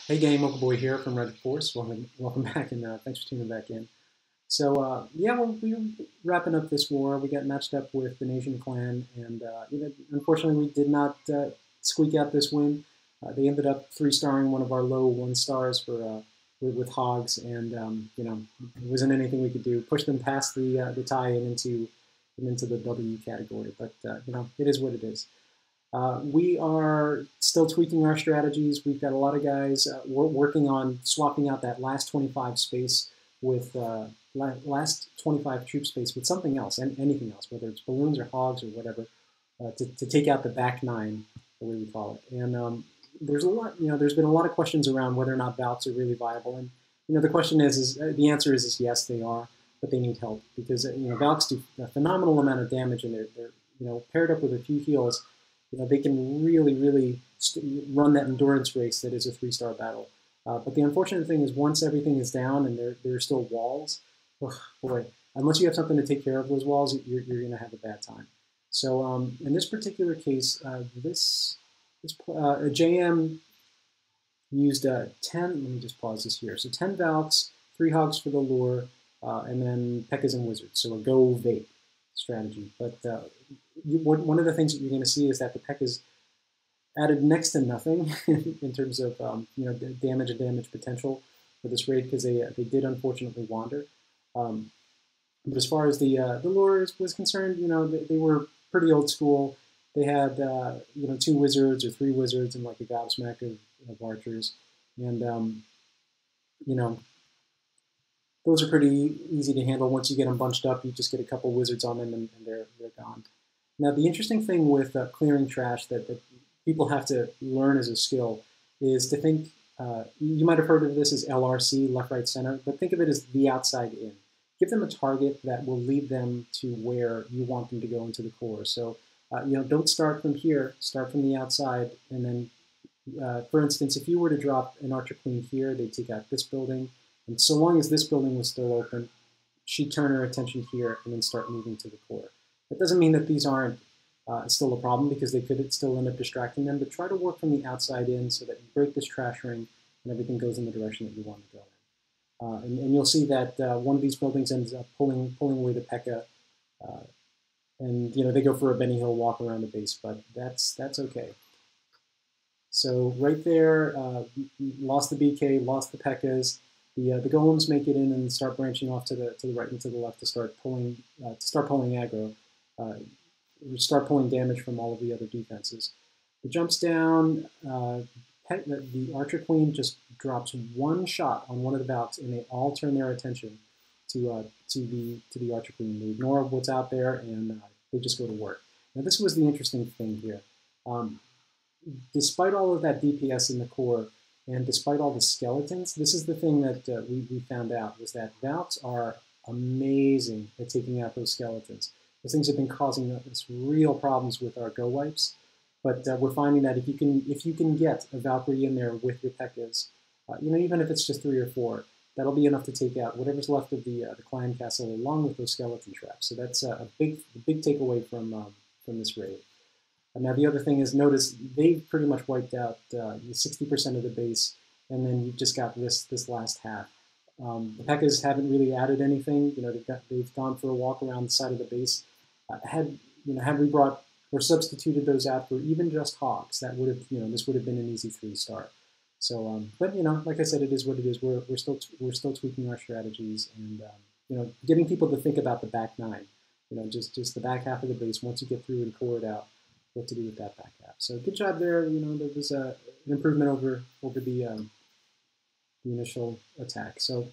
Hey gang, Mocha Boy here from Red Force. Welcome back, and thanks for tuning back in. So yeah, we're wrapping up this war. We got matched up with the Nation Clan, and unfortunately, we did not squeak out this win. They ended up three-starring one of our low one stars for with Hogs, and it wasn't anything we could do. Push them past the tie and into the W category, but it is what it is. We are still tweaking our strategies. We've got a lot of guys working on swapping out that last 25 space with last 25 troop space with something else, and anything else, whether it's balloons or hogs or whatever, to take out the back nine, the way we call it. And there's a lot, there's been a lot of questions around whether or not Valks are really viable. And the question is the answer is yes, they are, but they need help because Valks do a phenomenal amount of damage, and they're paired up with a few heals. They can really run that endurance race that is a three-star battle. But the unfortunate thing is once everything is down and there are still walls, oh boy, unless you have something to take care of those walls, you're going to have a bad time. So in this particular case, a JM used 10, let me just pause this here. So 10 Valks, 3 Hogs for the lure, and then P.E.K.K.A.s and Wizards. So a go Vape strategy. But one of the things that you're going to see is that the P.E.K.K.A.s added next to nothing in terms of damage and damage potential for this raid because they did unfortunately wander. But as far as the lure was concerned, they were pretty old school. They had 2 wizards or 3 wizards and like a gobsmack of archers, and those are pretty easy to handle. Once you get them bunched up, you just get a couple wizards on them, and they're gone. Now, the interesting thing with clearing trash that people have to learn as a skill is to think, you might have heard of this as LRC, left, right, center, but think of it as the outside in. Give them a target that will lead them to where you want them to go into the core. So, don't start from here, start from the outside, and then, for instance, if you were to drop an Archer Queen here, they'd take out this building, and so long as this building was still open, she'd turn her attention here and then start moving to the core. That doesn't mean that these aren't still a problem because they could still end up distracting them, but try to work from the outside in so that you break this trash ring and everything goes in the direction that you want to go in. And you'll see that one of these buildings ends up pulling away the P.E.K.K.A. And they go for a Benny Hill walk around the base, but that's okay. So right there, lost the BK, lost the P.E.K.K.A.s. The golems make it in and start branching off to the right and to the left to start pulling aggro, start pulling damage from all of the other defenses. It jumps down. The Archer Queen just drops one shot on one of the Valks, and they all turn their attention to the Archer Queen. They ignore what's out there, and they just go to work. Now, this was the interesting thing here. Despite all of that DPS in the core, and despite all the skeletons, this is the thing that we found out, was that Valks are amazing at taking out those skeletons. Those things have been causing us real problems with our Go wipes, but we're finding that if you can get a Valkyrie in there with your P.E.K.K.A.s, even if it's just 3 or 4, that'll be enough to take out whatever's left of the clan castle along with those skeleton traps. So that's a big takeaway from this raid. Now, the other thing is, notice they've pretty much wiped out 60% of the base, and then you've just got this last half. The P.E.K.K.A.s haven't really added anything. They've gone for a walk around the side of the base. Had we brought or substituted those out for even just Hogs, that would have this would have been an easy 3-star. So, but like I said, it is what it is. We're still tweaking our strategies and getting people to think about the back 9. Just the back half of the base. Once you get through and core it out, what to do with that back half. So good job there. There was an improvement over the initial attack. So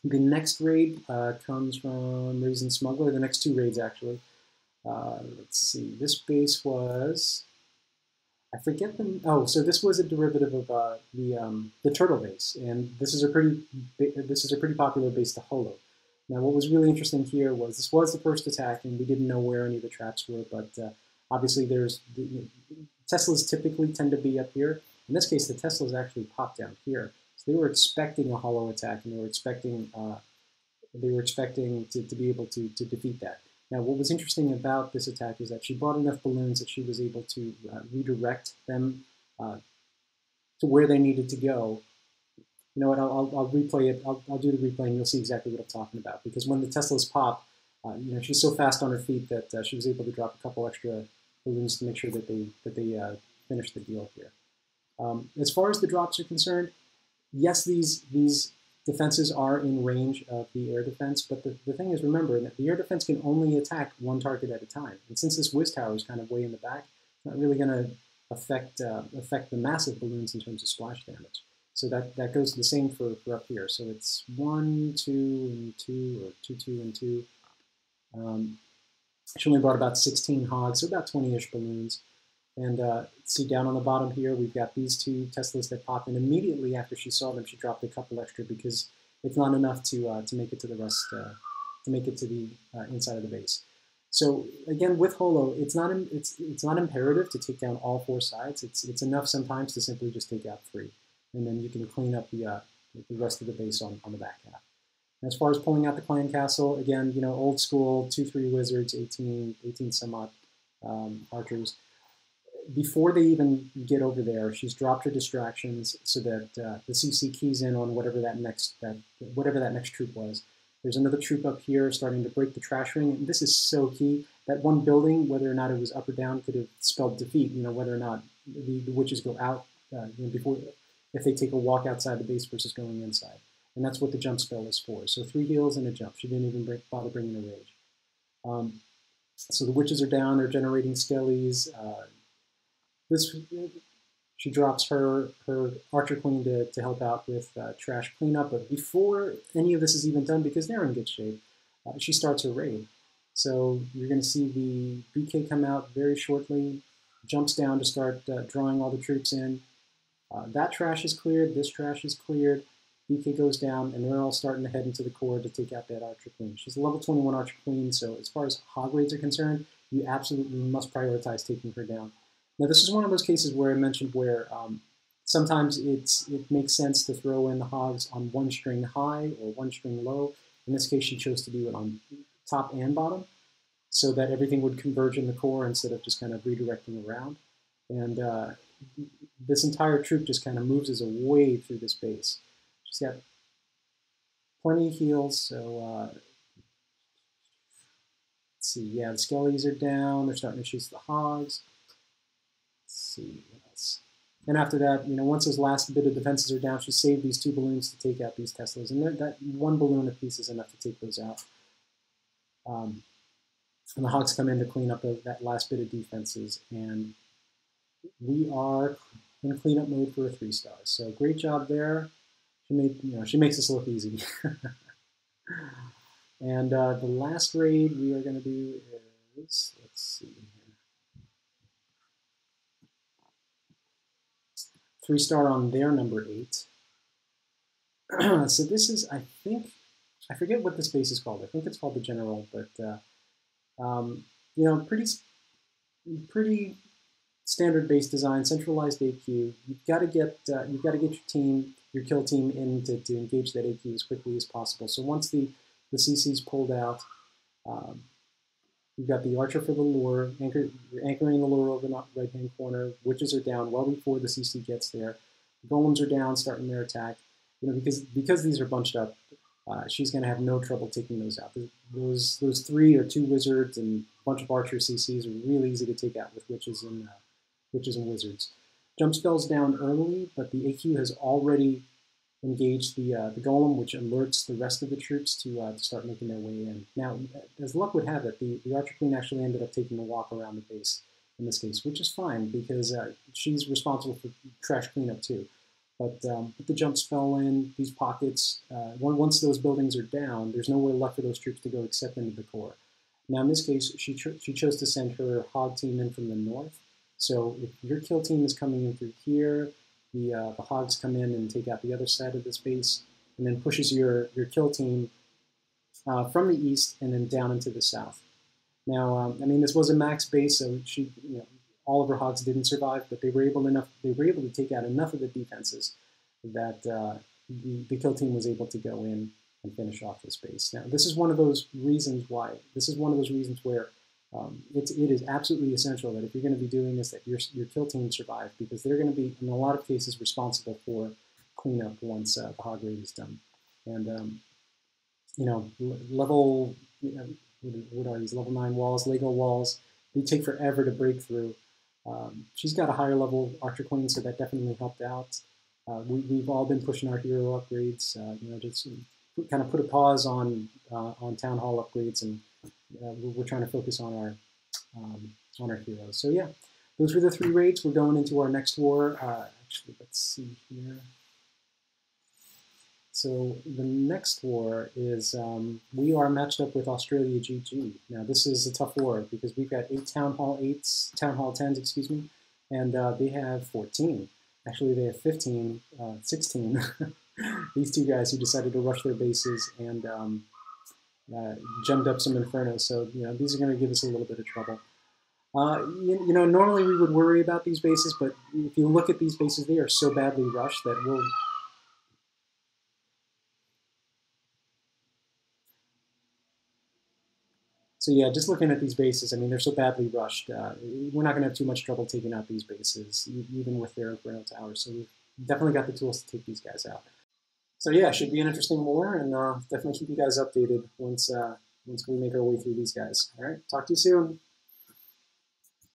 the next raid comes from Raisin Smuggler. The next 2 raids actually. Let's see. This base was, I forget the. Oh, so this was a derivative of the turtle base, and this is a pretty popular base to holo. Now, what was really interesting here was this was the first attack, and we didn't know where any of the traps were, but obviously, Teslas typically tend to be up here. In this case, the Teslas actually popped down here. So they were expecting a holo attack, and they were expecting to be able to defeat that. Now, what was interesting about this attack is that she brought enough balloons that she was able to redirect them to where they needed to go you know what, I'll replay it. I'll do the replay, and you'll see exactly what I'm talking about. Because when the Teslas pop, you know, she's so fast on her feet that she was able to drop a couple extra balloons to make sure that they finish the deal here. As far as the drops are concerned, yes, these defenses are in range of the air defense, but the thing is, remember, that the air defense can only attack one target at a time. And since this whiz tower is kind of way in the back, it's not really going to affect the massive balloons in terms of splash damage. So that goes the same for up here. So it's 1, 2, and 2, or 2, 2, and 2. She only brought about 16 hogs, so about 20-ish balloons. And see down on the bottom here, we've got these two Teslas that pop in immediately after she saw them. She dropped a couple extra because it's not enough to make it to the rest, to make it to the inside of the base. So again, with Holo, it's not imperative to take down all 4 sides. It's enough sometimes to simply just take out 3, and then you can clean up the rest of the base on the back half. And as far as pulling out the clan castle, again, you know, old school 2-3 wizards, 18 some odd archers. Before they even get over there, she's dropped her distractions so that the CC keys in on whatever that next troop was. There's another troop up here starting to break the trash ring, and this is so key. That one building, whether or not it was up or down, could have spelled defeat. You know, whether or not the witches go out before, if they take a walk outside the base versus going inside, and that's what the jump spell is for. So 3 heals and a jump. She didn't even bother bringing a rage. So the witches are down. They're generating skellies. She drops her Archer Queen to help out with trash cleanup, but before any of this is even done, because they're in good shape, she starts her raid. So you're going to see the BK come out very shortly, jumps down to start drawing all the troops in. That trash is cleared, this trash is cleared, BK goes down, and they're all starting to head into the core to take out that Archer Queen. She's a level 21 Archer Queen, so as far as hog raids are concerned, you absolutely must prioritize taking her down. Now, this is one of those cases where I mentioned where sometimes it makes sense to throw in the hogs on 1 string high or 1 string low. In this case, she chose to do it on top and bottom so that everything would converge in the core instead of just kind of redirecting around. And this entire troop just kind of moves as a wave through this base. She's got plenty of heals, so let's see. Yeah, the skellies are down. They're starting to shoot the hogs. See what else. And after that, you know, once those last bit of defenses are down, she saved these 2 balloons to take out these Teslas, and that 1 balloon apiece is enough to take those out. And the Hogs come in to clean up that last bit of defenses, and we are in cleanup mode for a 3-star. So great job there. She makes this look easy. And the last raid we are going to do is, let's see. 3-star on their number 8. So this is, I forget what this base is called. I think it's called the General, but you know, pretty standard base design, centralized AQ. You've got to get your kill team in to engage that AQ as quickly as possible. So once the CC's pulled out, you've got the Archer for the lure. You're anchoring the lure over the right-hand corner. Witches are down well before the CC gets there. The golems are down, starting their attack. You know, because these are bunched up, she's going to have no trouble taking those out. Those 3 or 2 wizards and a bunch of archer CCs are really easy to take out with witches and wizards. Jump spell's down early, but the AQ has already engaged the golem, which alerts the rest of the troops to start making their way in. Now, as luck would have it, the Archer Queen actually ended up taking a walk around the base in this case, which is fine because she's responsible for trash cleanup too. But put the jump spell in, these pockets, once those buildings are down, there's nowhere left for those troops to go except into the core. Now in this case, she chose to send her hog team in from the north. So if your kill team is coming in through here, the hogs come in and take out the other side of this base, and then pushes your kill team from the east and then down into the south. Now, I mean, this was a max base, so all of her hogs didn't survive, but they were able to take out enough of the defenses that the kill team was able to go in and finish off this base. Now, this is one of those reasons why. This is one of those reasons where it is absolutely essential that if you're going to be doing this, that your kill team survive, because they're going to be, in a lot of cases, responsible for cleanup once the hog raid is done. And level, what are these, level 9 walls, Lego walls, they take forever to break through. She's got a higher level Archer Queen, so that definitely helped out. We've all been pushing our hero upgrades, just kind of put a pause on Town Hall upgrades, and we're trying to focus on our heroes. So yeah, those were the 3 raids. We're going into our next war. Actually, let's see here. So the next war is, we are matched up with Australia GG. Now this is a tough war because we've got 8 Town Hall 10s, excuse me, and they have 14. Actually, they have 15, 16. These 2 guys who decided to rush their bases and gemmed up some Infernos. So these are going to give us a little bit of trouble. Normally we would worry about these bases, but if you look at these bases, they are so badly rushed that we'll. So yeah, just looking at these bases, I mean, they're so badly rushed. We're not going to have too much trouble taking out these bases, even with their Inferno towers. So we've definitely got the tools to take these guys out. So yeah, should be an interesting war, and definitely keep you guys updated once we make our way through these guys. All right, talk to you soon.